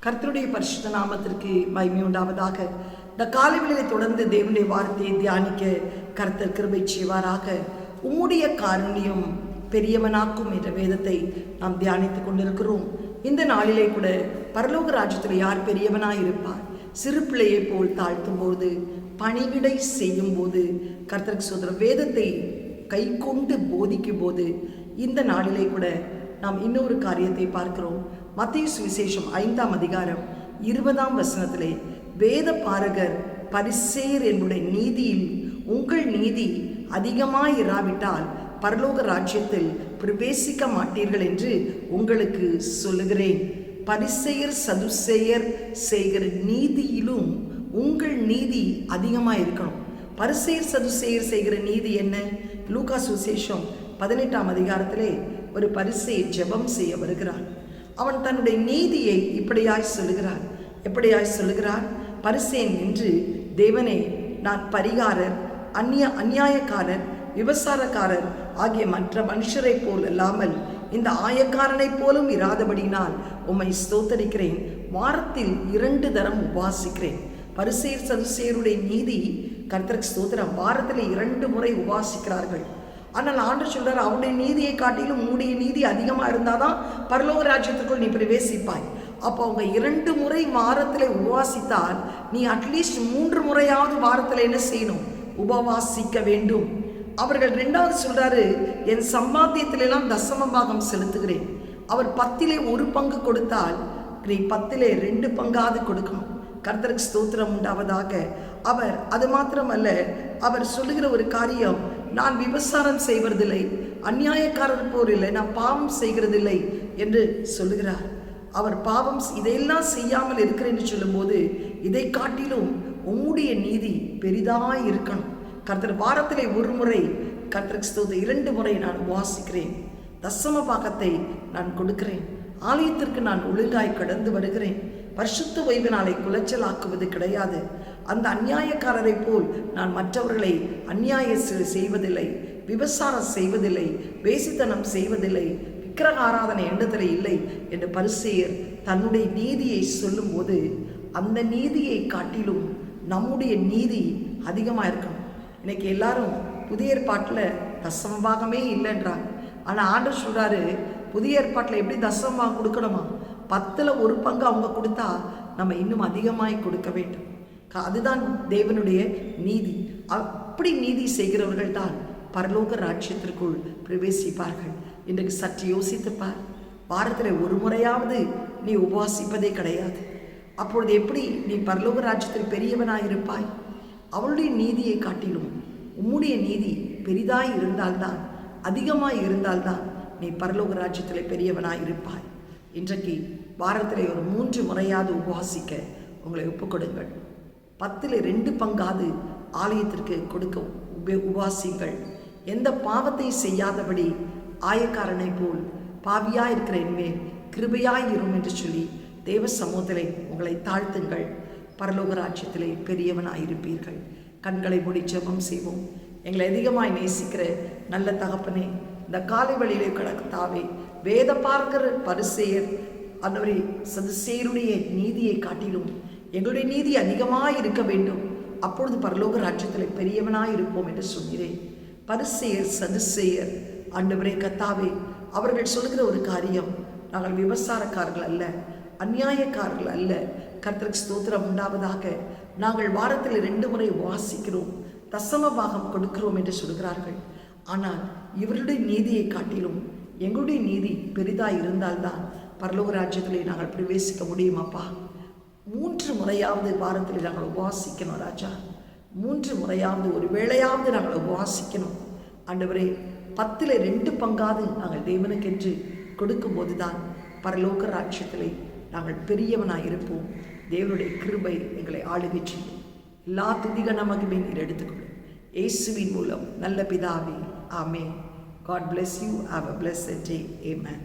கர்த்தருடைய பரிசுத்த நாமத்திற்கு மகிமை உண்டாவதாக. இந்த காலைவேளையை தொடர்ந்து தேவனுடைய வார்த்தையை தியானிக்க கர்த்தர் கிருபை செய்வாராக. உம்முடைய காருண்யம் பெரியவனாக்கும் என்ற வேதத்தை நாம் தியானித்துக் கொண்டிருக்கிறோம். இந்த நாளிலே கூட பரலோக ராஜ்யத்தில் யார் பெரியவனாய் இருப்பார்? சிறு பிள்ளையை போல் தாழ்த்தும் போது, பணிவிடை செய்யும் போது, கர்த்தருக்கு சொல்ற வேதத்தை கை கொண்டு போதிக்கும் போது, இந்த நாளிலே கூட நாம் இன்னொரு காரியத்தை பார்க்கிறோம். மத்தேயு சுவிசேஷம் 5ஆம் அதிகாரம் 20ஆம் வசனத்திலே, வேத பாரகர் பரிசேயர் என்னுடைய நீதியில் உங்கள் நீதி அதிகமாயிராவிட்டால் பரலோக ராஜ்யத்தில் பிரவேசிக்க மாட்டீர்கள் என்று உங்களுக்கு சொல்லுகிறேன். பரிசேயர் சதுசேயர் செய்கிற நீதியிலும் உங்கள் நீதி அதிகமாக இருக்கணும். பரிசேயர் சதுசேயர் செய்கிற நீதி என்ன? லூக்கா சுவிசேஷம் 18ஆம் அதிகாரத்திலே ஒரு பரிசேயர் ஜெபம் செய்ய வருகிறார். அவன் தன்னுடைய நீதியை இப்படியாய் சொல்லுகிறார். எப்படியாய் சொல்லுகிறார்? பரிசேயன் என்று, தேவனே, நான் பரிகாரர், அநியாயக்காரர், விபசாரக்காரர் ஆகிய மற்ற மனுஷரை போல் அல்லாமல் இந்த ஆயக்காரனை போலும் இராதபடினால் உம்மை ஸ்தோத்தரிக்கிறேன். வாரத்தில் 2 தரம் உபாசிக்கிறேன். பரிசேயர் சதுசேயருடைய நீதி கர்த்தருக்கு ஸ்தோத்திரம். வாரத்தில் 2 முறை உபாசிக்கிறார்கள். ஆனால் ஆண்டவர் சொல்றார், அவனுடைய நீதியை காட்டிலும் உன்னுடைய நீதி அதிகமாக இருந்தாதான் பரலோக ராஜ்யத்திற்குள் நீ பிரவேசிப்பாய். அப்போ அவங்க 2 முறை வாரத்தில் உபவாசித்தால் நீ அட்லீஸ்ட் 3 முறையாவது வாரத்தில் என்ன செய்யணும்? உபவாசிக்க வேண்டும். அவர்கள் 2வது சொல்றாரு, என் சம்பாத்தியத்திலெல்லாம் தசம பாகம் செலுத்துகிறேன். அவர் 10ல் 1 பங்கு கொடுத்தால் நீ 10ல் 2 பங்காவது கொடுக்கணும். கர்த்தருக்கு ஸ்தோத்திரம் உண்டாவதாக. அவர் அது மாத்திரமல்ல, அவர் சொல்லுகிற ஒரு காரியம், நான் விபசாரம் செய்வதில்லை, அநியாயக்காரர் போர் இல்லை, நான் பாவம் செய்கிறதில்லை என்று சொல்லுகிறார். அவர் பாவம் இதையெல்லாம் செய்யாமல் இருக்கிறேன் என்று சொல்லும்போது, இதை காட்டிலும் உம்முடைய நீதி பெரிதாய் இருக்கணும். கர்த்தர் வாரத்திலே 1 முறை, கர்த்தருக்கு ஸ்தோத்திரம் 2 முறை நான் வாசிக்கிறேன். தசம பாகத்தை நான் கொடுக்கிறேன். ஆலயத்திற்கு நான் ஒழுங்காய் கடந்து வருகிறேன். பரிசுத்த ஓய்வினாலே குலைச்சலாக்குவது கிடையாது. அந்த அநியாயக்காரரை போல் நான் மற்றவர்களை அநியாயம் செய்வதில்லை, விபசாரம் செய்வதில்லை, வேசித்தனம் செய்வதில்லை, விக்கிரக ஆராதனை எண்ணத்தில் இல்லை என்று பரிசேயர் தன்னுடைய நீதியை சொல்லும்போது, அந்த நீதியை காட்டிலும் நம்முடைய நீதி அதிகமாக இருக்கணும். இன்னைக்கு எல்லாரும் புதிய ஏற்பாட்டில் தசமபாகமே இல்லைன்றாங்க. ஆனால் ஆண்டவர் சொல்றாரு, புதிய ஏற்பாட்டில் எப்படி தசமபாகம் கொடுக்கணுமா? 10ல் 1 பங்கு அவங்க கொடுத்தா நம்ம இன்னும் அதிகமாய் கொடுக்க வேண்டும். அதுதான் தேவனுடைய நீதி. அப்படி நீதி செய்கிறவர்கள் தான் பரலோக ராஜ்யத்திற்குள் பிரவேசிப்பார்கள். இன்றைக்கு சற்று யோசித்துப்பார். வாரத்தில் 1 முறையாவது நீ உபவாசிப்பதே கிடையாது. அப்பொழுது எப்படி நீ பரலோக ராஜ்யத்தில் பெரியவனாய் இருப்பாய்? அவளுடைய நீதியை காட்டிலும் உம்முடைய நீதி பெரிதாய் இருந்தால்தான், அதிகமாய் இருந்தால்தான் நீ பரலோக ராஜ்யத்தில் பெரியவனாய் இருப்பாய். இன்றைக்கு வாரத்தில் ஒரு 3 முறையாவது உபவாசிக்க உங்களை ஒப்புக்கொடுங்கள். 10ல் 2 பங்காவது ஆலயத்திற்கு கொடுக்க உபவாசிங்கள். எந்த பாவத்தை செய்யாதபடி ஆயக்காரனை போல் பாவியாய் இருக்கிற என்மேல் கிருபையாய் இரும் என்று சொல்லி தேவ சமூகத்திலே உங்களை தாழ்த்துங்கள். பரலோக ராஜ்யத்திலே பெரியவனாய் இருப்பீர்கள். கண்களை மூடி ஜெபம் செய்வோம். எங்களை அதிகமாய் நேசிக்கிற நல்ல தகப்பனே, இந்த காலை வழியிலே கடத்தாவே, வேத பார்க்கிற பரிசேயர் அந்தவரை சதுசேயருடைய நீதியை காட்டிலும் எங்களுடைய நீதி அதிகமாய் இருக்க வேண்டும். அப்பொழுது பரலோக ராஜ்யத்தில் பெரியவனாய் இருப்போம் என்று சொல்கிறேன். பரிசேயர் சதுசேயர் ஆண்டவரே கத்தாவே, அவர்கள் சொல்கிற ஒரு காரியம், நாங்கள் விபசாரக்காரர்கள் அல்ல, அநியாயக்காரர்கள் அல்ல. கர்த்தருக்கு ஸ்தோத்திரம் உண்டாவதாக. நாங்கள் வாரத்தில் 2 முறை வாசிக்கிறோம், தசம பாகம் கொடுக்கிறோம் என்று சொல்கிறார்கள். ஆனால் இவருடைய நீதியை காட்டிலும் எங்களுடைய நீதி பெரிதாக இருந்தால்தான் பரலோக ராஜ்யத்திலே நாங்கள் பிரவேசிக்க முடியும். அப்பா, 3 முறையாவது வாரத்தில் நாங்கள் உபவாசிக்கணும் ராஜா. 3 முறையாவது, ஒரு வேளையாவது நாங்கள் உபவாசிக்கணும் ஆண்டவரே. 10ல் 2 பங்காவது நாங்கள் தேவனுக்கென்று கொடுக்கும்போது தான் பரலோக ராஜ்யத்திலே நாங்கள் பெரியவனாக இருப்போம். தேவனுடைய கிருபை எங்களை ஆளுகை செய்யும். எல்லா துதிக மகிமை நீர் எடுத்துக்கொள்ளும். இயேசுவின் மூலம் நல்ல பிதாவே, ஆமென். God bless you. Have a blessed day. Amen.